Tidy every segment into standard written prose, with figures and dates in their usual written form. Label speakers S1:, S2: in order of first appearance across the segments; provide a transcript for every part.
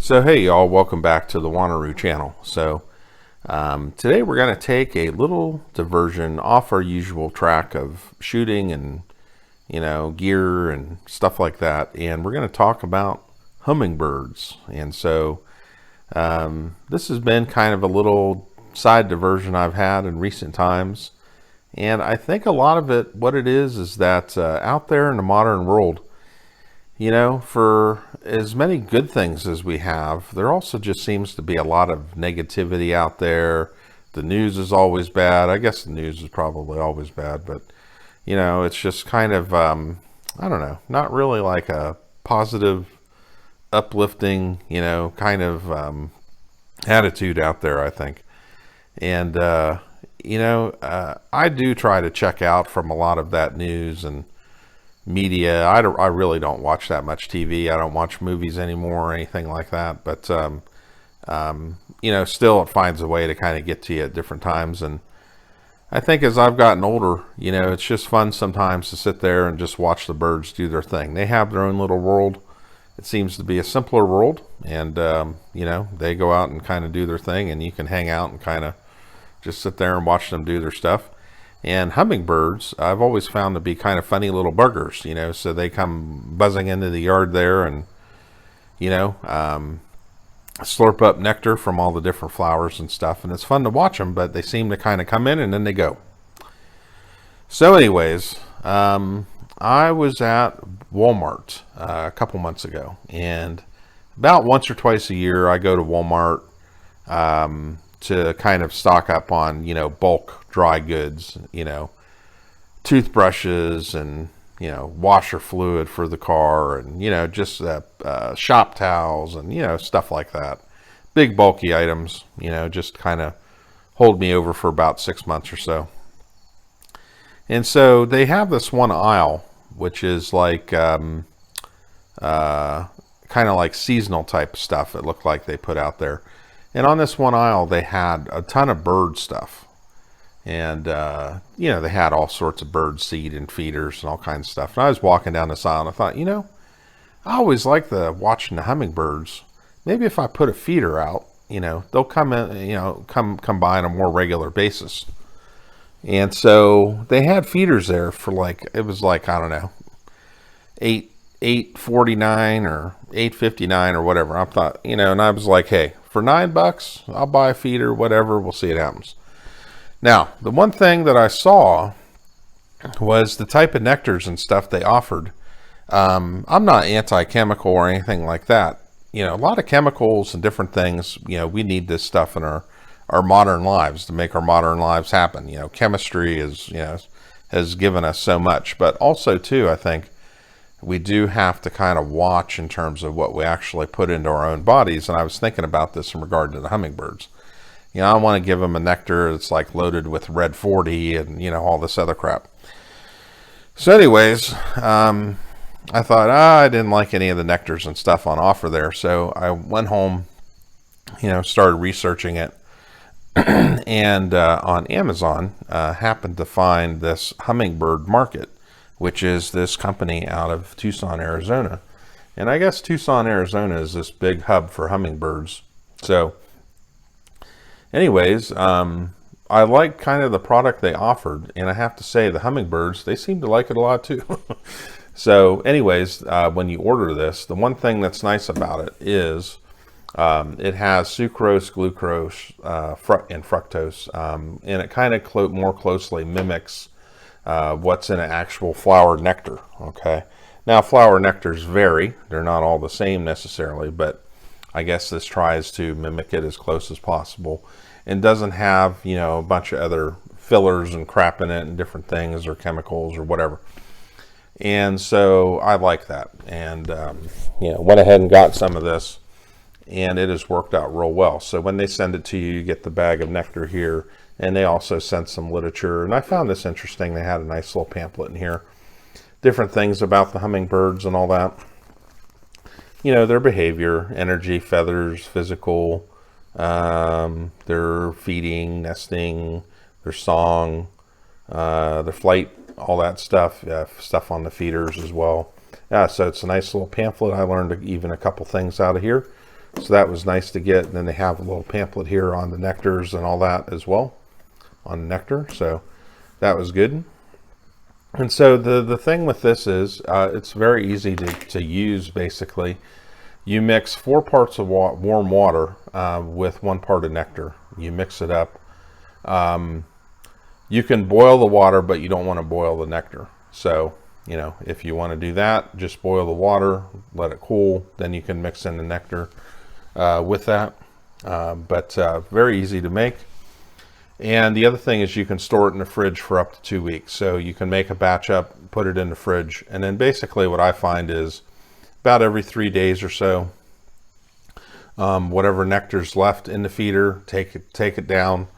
S1: So hey y'all, welcome back to the Wanneroo channel. Today we're going to take a little diversion off our usual track of shooting and gear and stuff like that, and we're going to talk about hummingbirds. And so this has been kind of a little side diversion I've had in recent times, and I think a lot of it, what it is that out there in the modern world, for as many good things as we have, there also just seems to be a lot of negativity out there. The news is always bad. I guess the news is probably always bad, but it's just kind of, I don't know, not really like a positive, uplifting, kind of attitude out there, I think. And, I do try to check out from a lot of that news and media. I really don't watch that much TV. I don't watch movies anymore or anything like that. But, still it finds a way to kind of get to you at different times. And I think as I've gotten older, it's just fun sometimes to sit there and just watch the birds do their thing. They have their own little world. It seems to be a simpler world. And, they go out and kind of do their thing, and you can hang out and kind of just sit there and watch them do their stuff. And hummingbirds, I've always found to be kind of funny little buggers, so they come buzzing into the yard there and, slurp up nectar from all the different flowers and stuff. And it's fun to watch them, but they seem to kind of come in and then they go. So anyways, I was at Walmart a couple months ago, and about once or twice a year, I go to Walmart to kind of stock up on, bulk dry goods, toothbrushes and, washer fluid for the car and, just shop towels and, stuff like that. Big bulky items, just kind of hold me over for about 6 months or so. And so they have this one aisle, which is like, kind of like seasonal type stuff. It looked like they put out there. And on this one aisle, they had a ton of bird stuff. And, they had all sorts of bird seed and feeders and all kinds of stuff. And I was walking down this aisle and I thought, I always like watching the hummingbirds. Maybe if I put a feeder out, they'll come in, come by on a more regular basis. And so they had feeders there for I don't know, $8.49 or $8.59 or whatever. I thought, and I was like, hey, for $9, I'll buy a feeder, whatever. We'll see what happens. Now, the one thing that I saw was the type of nectars and stuff they offered. I'm not anti-chemical or anything like that. A lot of chemicals and different things, we need this stuff in our modern lives to make our modern lives happen. Chemistry is, has given us so much, but also too, I think we do have to kind of watch in terms of what we actually put into our own bodies. And I was thinking about this in regard to the hummingbirds. I want to give them a nectar that's like loaded with red 40 and, all this other crap. So anyways, I thought, I didn't like any of the nectars and stuff on offer there. So I went home, started researching it. And on Amazon, happened to find this Hummingbird Market, which is this company out of Tucson, Arizona. And I guess Tucson, Arizona is this big hub for hummingbirds. So anyways, I like kind of the product they offered, and I have to say the hummingbirds, they seem to like it a lot too. So anyways, when you order this, the one thing that's nice about it is it has sucrose, glucose, and fructose, and it kind of more closely mimics what's in an actual flower nectar. Okay, now flower nectars vary. They're not all the same necessarily, but I guess this tries to mimic it as close as possible, and doesn't have, a bunch of other fillers and crap in it and different things or chemicals or whatever. And so I like that, and went ahead and got some of this, and it has worked out real well. So when they send it to you, you get the bag of nectar here, and they also sent some literature. And I found this interesting. They had a nice little pamphlet in here, different things about the hummingbirds and all that. Their behavior, energy, feathers, physical, their feeding, nesting, their song, their flight, all that stuff, stuff on the feeders as well. So it's a nice little pamphlet. I learned even a couple things out of here. So that was nice to get. And then they have a little pamphlet here on the nectars and all that as well, on nectar. So that was good. And so the thing with this is it's very easy to use. Basically, you mix 4 parts of warm water with 1 part of nectar. You mix it up. You can boil the water, but you don't want to boil the nectar. So, you know, if you want to do that, just boil the water, let it cool, then you can mix in the nectar with that. But very easy to make. And the other thing is you can store it in the fridge for up to 2 weeks. So you can make a batch up, put it in the fridge, and then basically what I find is about every 3 days or so, whatever nectar's left in the feeder, take it down,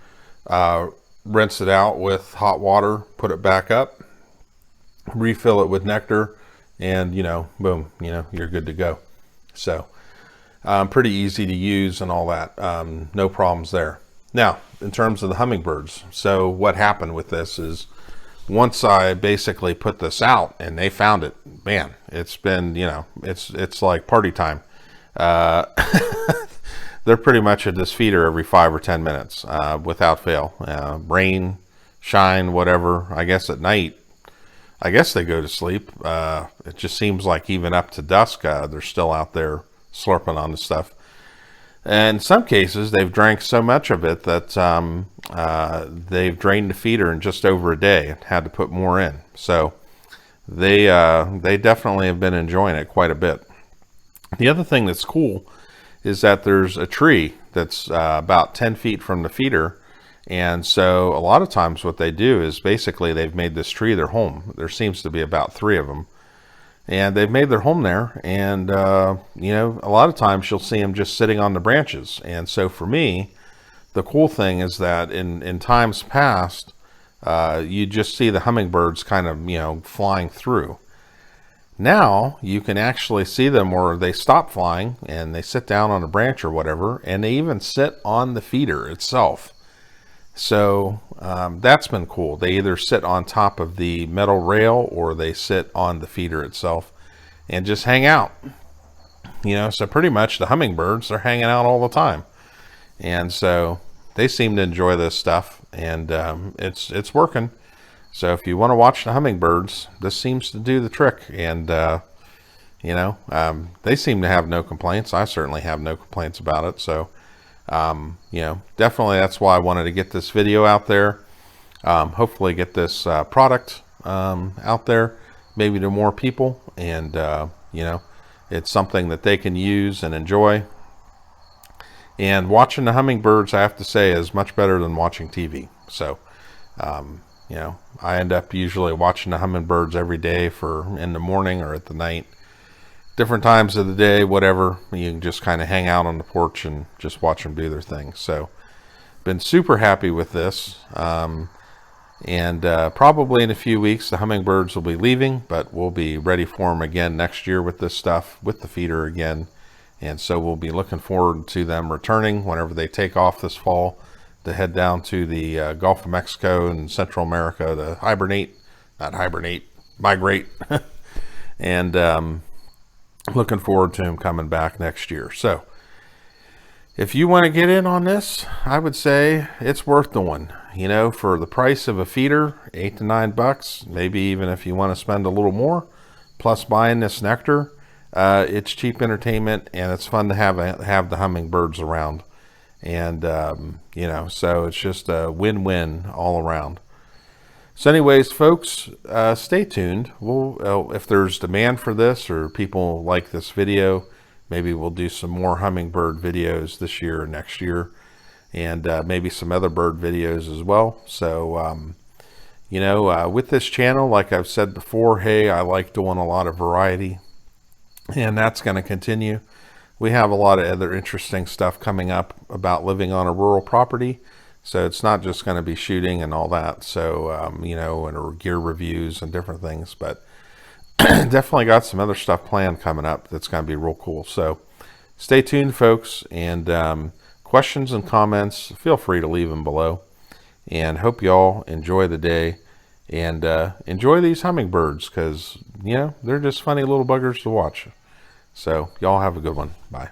S1: rinse it out with hot water, put it back up, refill it with nectar, and, you know, boom, you know, you're good to go. So pretty easy to use and all that. No problems there. Now, in terms of the hummingbirds, so what happened with this is once I basically put this out and they found it, man, it's been, you know, it's like party time. They're pretty much at this feeder every 5 or 10 minutes without fail. Rain, shine, whatever. I guess at night, I guess they go to sleep. It just seems like even up to dusk, they're still out there slurping on the stuff. And in some cases, they've drank so much of it that they've drained the feeder in just over a day and had to put more in. So they definitely have been enjoying it quite a bit. The other thing that's cool is that there's a tree that's about 10 feet from the feeder. And so a lot of times what they do is basically they've made this tree their home. There seems to be about 3 of them. And they've made their home there. And, you know, a lot of times you'll see them just sitting on the branches. And so for me, the cool thing is that in times past, you just see the hummingbirds kind of, you know, flying through. Now you can actually see them where they stop flying and they sit down on a branch or whatever, and they even sit on the feeder itself. So that's been cool. They either sit on top of the metal rail or they sit on the feeder itself and just hang out. You know, so pretty much the hummingbirds, they're hanging out all the time. And so they seem to enjoy this stuff, and it's working. So if you want to watch the hummingbirds, this seems to do the trick. And, you know, they seem to have no complaints. I certainly have no complaints about it. So, you know, definitely that's why I wanted to get this video out there. Hopefully get this product out there, maybe to more people. And, you know, it's something that they can use and enjoy. And watching the hummingbirds, I have to say, is much better than watching TV. So, you know, I end up usually watching the hummingbirds every day for in the morning or at the night. Different times of the day, whatever. You can just kind of hang out on the porch and just watch them do their thing. So, been super happy with this. And probably in a few weeks, the hummingbirds will be leaving, but we'll be ready for them again next year with this stuff, with the feeder again. And so we'll be looking forward to them returning whenever they take off this fall to head down to the Gulf of Mexico and Central America to migrate. And looking forward to them coming back next year. So if you want to get in on this, I would say it's worth doing. You know, for the price of a feeder, $8 to $9, maybe even if you want to spend a little more, plus buying this nectar, it's cheap entertainment, and it's fun to have the hummingbirds around. And, you know, so it's just a win-win all around. So anyways, folks, stay tuned. We'll, if there's demand for this or people like this video, maybe we'll do some more hummingbird videos this year or next year, and maybe some other bird videos as well. So, you know, with this channel, like I've said before, hey, I like doing a lot of variety, and that's going to continue. We have a lot of other interesting stuff coming up about living on a rural property. So it's not just going to be shooting and all that. So, you know, and gear reviews and different things, but definitely got some other stuff planned coming up that's going to be real cool. So stay tuned, folks, and questions and comments, feel free to leave them below. And hope y'all enjoy the day and enjoy these hummingbirds, because, you know, they're just funny little buggers to watch. So y'all have a good one. Bye.